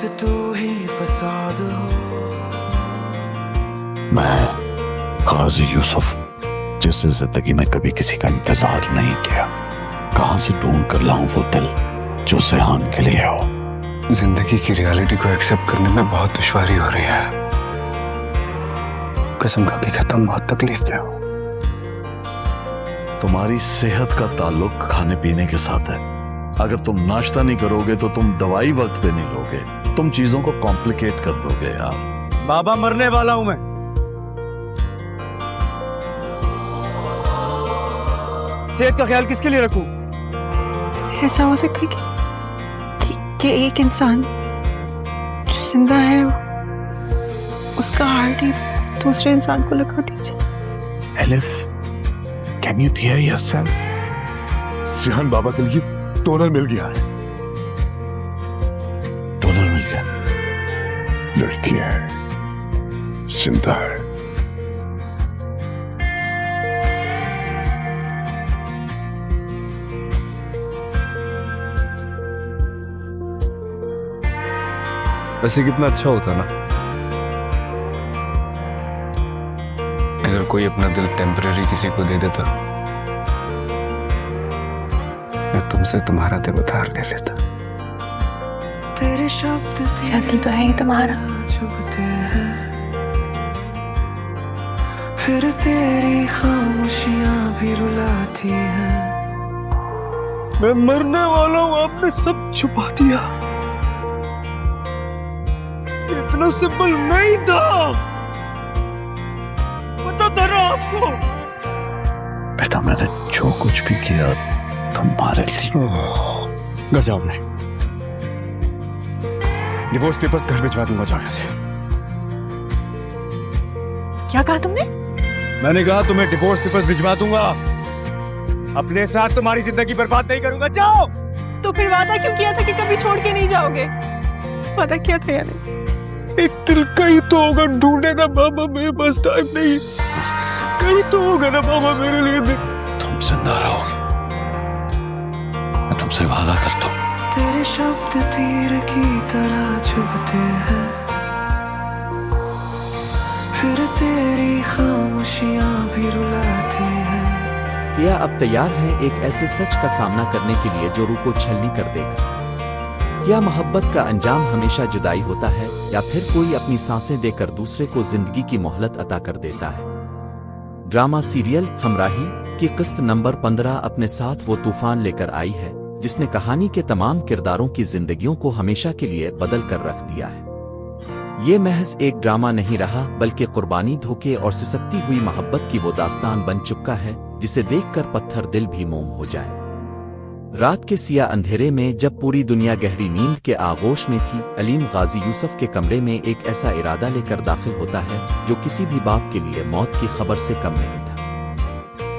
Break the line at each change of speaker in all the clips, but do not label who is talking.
वक्त तू ही फसाद हो।
मैं गाजी यूसुफ, जिससे जिंदगी में कभी किसी का इंतजार नहीं किया, कहां से ढूंढ कर लाऊं वो दिल जो सेहान के लिए हो।
जिंदगी की रियलिटी को एक्सेप्ट करने में बहुत दुश्वारी हो रही है। कसम खा के खत्म, बहुत तकलीफ में हो।
तुम्हारी सेहत का ताल्लुक खाने पीने के साथ है। अगर तुम नाश्ता नहीं करोगे तो तुम दवाई वक्त पे नहीं लोगे। तुम चीजों को कॉम्प्लिकेट कर दोगे यार।
बाबा मरने वाला हूं मैं। सेहत का ख्याल किसके लिए रखूं?
ऐसा हो सकता है कि एक इंसान जो जिंदा है उसका हार्ट ही दूसरे इंसान को लगा दीजिए।
Elif, can you hear yourself?
Sihan Baba के लिए डोनर मिल गया है।
डोनर मिल गया?
लड़की है, जिंदा है।
वैसे कितना अच्छा होता ना अगर कोई अपना दिल टेम्पररी किसी को दे देता। मैं तुमसे तुम्हारा दिल उधार ले लेता।
तेरे शब्द
मेरा दिल तो है ही तुम्हारा।
चुभते हैं, फिर तेरी खामोशियां भी रुलाती हैं।
मैं मरने वाला हूं, आपने सब छुपा दिया। इतना सिंपल नहीं था, पता था ना आपको।
बेटा, मैंने जो कुछ भी किया तुम्हारे लिए।
घर जाओ अपने। डिवोर्स पेपर्स घर भिजवा दूंगा, जाओ यहाँ से।
क्या कहा तुमने?
मैंने कहा तुम्हें डिवोर्स पेपर्स भिजवा दूंगा। अपने साथ तुम्हारी जिंदगी बर्बाद नहीं करूंगा, जाओ।
तो फिर वादा क्यों किया था कि कभी छोड़ के नहीं जाओगे? वादा किया था या नहीं?
एक दिल कहीं तो होगा, ढूंढे ना बाबा, मेरे पास टाइम नहीं। कहीं तो होगा ना बाबा मेरे लिए।
तुम जिंदा रहोगे, मैं तुमसे वादा करता हूँ।
तेरे शब्द तीर की तरह चुभते हैं, फिर तेरी खामोशियां भी रुलाती हैं।
क्या अब तैयार है एक ऐसे सच का सामना करने के लिए जो रूह को छलनी कर देगा? क्या मोहब्बत का अंजाम हमेशा जुदाई होता है, या फिर कोई अपनी सांसें देकर दूसरे को जिंदगी की मोहलत अता कर देता है? ड्रामा सीरियल हमराही की किस्त नंबर 15 अपने साथ वो तूफान लेकर आई है जिसने कहानी के तमाम किरदारों की जिंदगियों को हमेशा के लिए बदल कर रख दिया है। ये महज एक ड्रामा नहीं रहा, बल्कि कुर्बानी, धोखे और सिसकती हुई मोहब्बत की वो दास्तान बन चुका है जिसे देखकर पत्थर दिल भी मोम हो जाए। रात के सिया अंधेरे में जब पूरी दुनिया गहरी नींद के आगोश में थी, अलीम गाजी यूसुफ के कमरे में एक ऐसा इरादा लेकर दाखिल होता है जो किसी भी बाप के लिए मौत की खबर से कम नहीं था।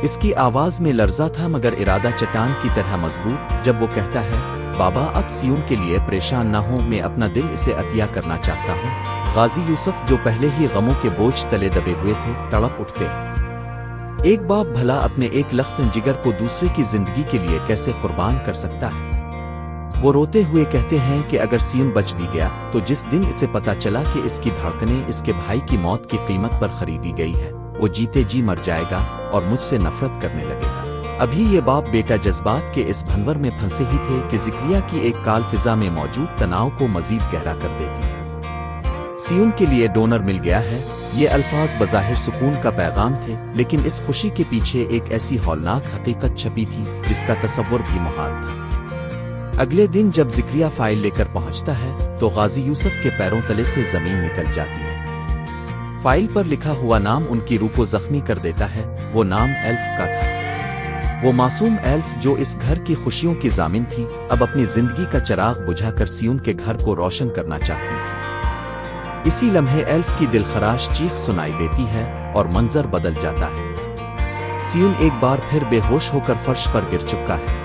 इसकी आवाज में लर्जा था, मगर इरादा चट्टान की तरह मजबूत। जब वो कहता है, बाबा अब सियून के लिए परेशान ना हो, मैं अपना दिल इसे अतिया करना चाहता हूँ। गाजी यूसुफ, जो पहले ही गमों के बोझ तले दबे हुए थे, तड़प उठते हैं। एक बाप भला अपने एक लख्त जिगर को दूसरे की जिंदगी के लिए कैसे कुर्बान कर सकता है? वो रोते हुए कहते हैं कि अगर सियून बच भी गया तो जिस दिन इसे पता चला कि इसकी धड़कनें इसके भाई की मौत की कीमत पर खरीदी गई है, वो जीते जी मर जाएगा और मुझसे नफरत करने लगेगा। अभी ये बाप बेटा जज्बात के इस भंवर में फंसे ही थे कि जिक्रिया की एक काल फिजा में मौजूद तनाव को मजीद गहरा कर देती है। सियून के लिए डोनर मिल गया है, ये अल्फाज बज़ाहिर सुकून का पैगाम थे, लेकिन इस खुशी के पीछे एक ऐसी हौलनाक हकीकत छपी थी जिसका तसव्वुर भी मुहाल था। अगले दिन जब जिक्रिया फाइल लेकर पहुंचता है तो गाजी यूसुफ के पैरों तले से जमीन निकल जाती है। फाइल पर लिखा हुआ नाम उनकी रूह को जख्मी कर देता है। वो नाम एल्फ का था। वो मासूम एल्फ जो इस घर की खुशियों की जामिन थी, अब अपनी जिंदगी का चिराग बुझाकर सियून के घर को रोशन करना चाहती थी। इसी लम्हे एल्फ की दिलखराश चीख सुनाई देती है और मंजर बदल जाता है। सियून एक बार फिर बेहोश होकर फर्श पर गिर चुका है।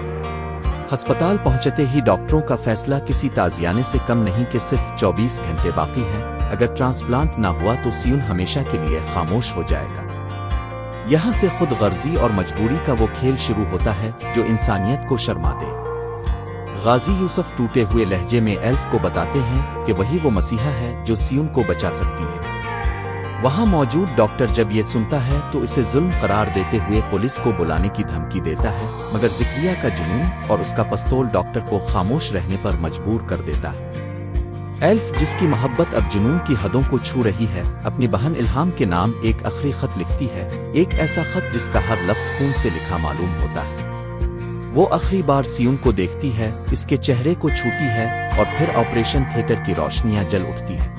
अस्पताल पहुंचते ही डॉक्टरों का फैसला किसी ताजियाने से कम नहीं कि सिर्फ 24 घंटे बाकी हैं। अगर ट्रांसप्लांट ना हुआ तो सियून हमेशा के लिए खामोश हो जाएगा। यहाँ से खुद गर्जी और मजबूरी का वो खेल शुरू होता है जो इंसानियत को शर्मा दे। गाजी यूसुफ टूटे हुए लहजे में एल्फ को बताते हैं कि वही वो मसीहा है जो सियोन को बचा सकती है। वहां मौजूद डॉक्टर जब ये सुनता है तो इसे जुल्म करार देते हुए पुलिस को बुलाने की धमकी देता है, मगर ज़िक्रिया का जुनून और उसका पस्तौल डॉक्टर को खामोश रहने पर मजबूर कर देता है। एल्फ, जिसकी मोहब्बत अब जुनून की हदों को छू रही है, अपनी बहन इल्हाम के नाम एक आखिरी खत लिखती है, एक ऐसा खत जिसका हर लफ्ज खून से लिखा मालूम होता है। वो आखिरी बार सियोन को देखती है, इसके चेहरे को छूती है और फिर ऑपरेशन थिएटर की रोशनियां जल उठती है।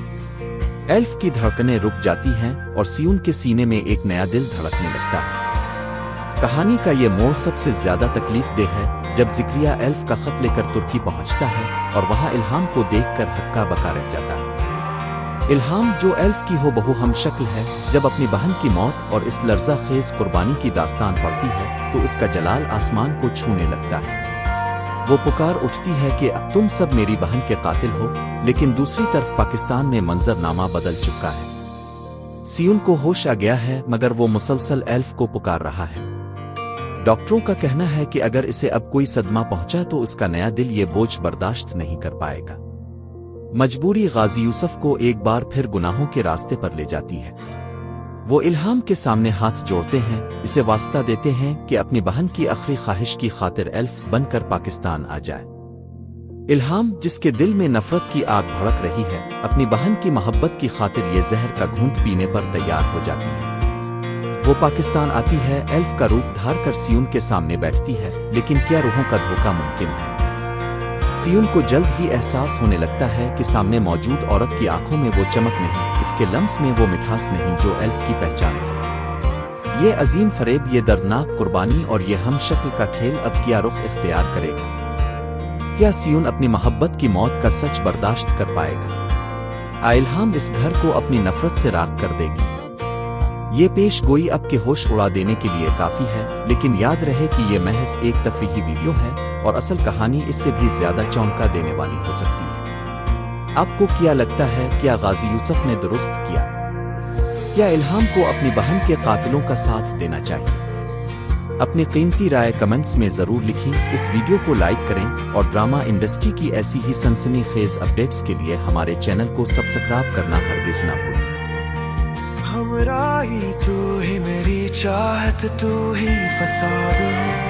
एल्फ की धड़कनें रुक जाती हैं और सियोन के सीने में एक नया दिल धड़कने लगता है। कहानी का ये मोड़ सबसे ज्यादा तकलीफ देह है जब ज़िक्रिया एल्फ का खत लेकर तुर्की पहुंचता है और वहां इल्हाम को देखकर हक्का बका रह जाता है। इल्हाम, जो एल्फ की हो बहु हम शक्ल है, जब अपनी बहन की मौत और इस लर्जा खेज कुर्बानी की दास्तान पढ़ती है तो इसका जलाल आसमान को छूने लगता है। वो पुकार उठती है कि अब तुम सब मेरी बहन के कातिल हो, लेकिन दूसरी तरफ पाकिस्तान में मंजरनामा बदल चुका है। सियोन को होश आ गया है, मगर वो मुसलसल एल्फ को पुकार रहा है। डॉक्टरों का कहना है कि अगर इसे अब कोई सदमा पहुंचा तो उसका नया दिल ये बोझ बर्दाश्त नहीं कर पाएगा। मजबूरी गाजी यूसुफ को एक बार फिर गुनाहों के रास्ते पर ले जाती है। वो इल्हाम के सामने हाथ जोड़ते हैं, इसे वास्ता देते हैं कि अपनी बहन की आखिरी ख्वाहिश की खातिर एल्फ बनकर पाकिस्तान आ जाए। इल्हाम, जिसके दिल में नफरत की आग भड़क रही है, अपनी बहन की मोहब्बत की खातिर ये जहर का घूंट पीने पर तैयार हो जाती है। वो पाकिस्तान आती है, एल्फ का रूप धार कर सियोन के सामने बैठती है, लेकिन क्या रूहों का धोखा मुमकिन है? सियोन को जल्द ही एहसास होने लगता है कि सामने मौजूद औरत की आंखों में वो चमक नहीं, इसके लम्स में वो मिठास नहीं जो एल्फ की पहचान थी। ये अजीम फरेब, ये दर्दनाक कुर्बानी और ये हम शक्ल का खेल अब क्या रुख इख्तियार करेगा? क्या सियोन अपनी मोहब्बत की मौत का सच बर्दाश्त कर पाएगा? इल्हाम इस घर को अपनी नफरत से राख कर देगी। ये पेश गोई अब के होश उड़ा देने के लिए काफी है, लेकिन याद रहे कि ये महज एक तफरीही वीडियो है और असल कहानी इससे भी ज्यादा चौंका देने वाली हो सकती है। आपको क्या लगता है, क्या गाजी यूसुफ ने दुरुस्त किया? क्या इल्हाम को अपनी बहन के कातिलों का साथ देना चाहिए? अपनी कीमती राय कमेंट्स में जरूर लिखें। इस वीडियो को लाइक करें और ड्रामा इंडस्ट्री की ऐसी ही सनसनीखेज अपडेट्स के लिए हमारे चैनल को सब्सक्राइब करना हरगिज ना भूलें।
हमराही तू ही मेरी चाहत, तू ही फसाद हो।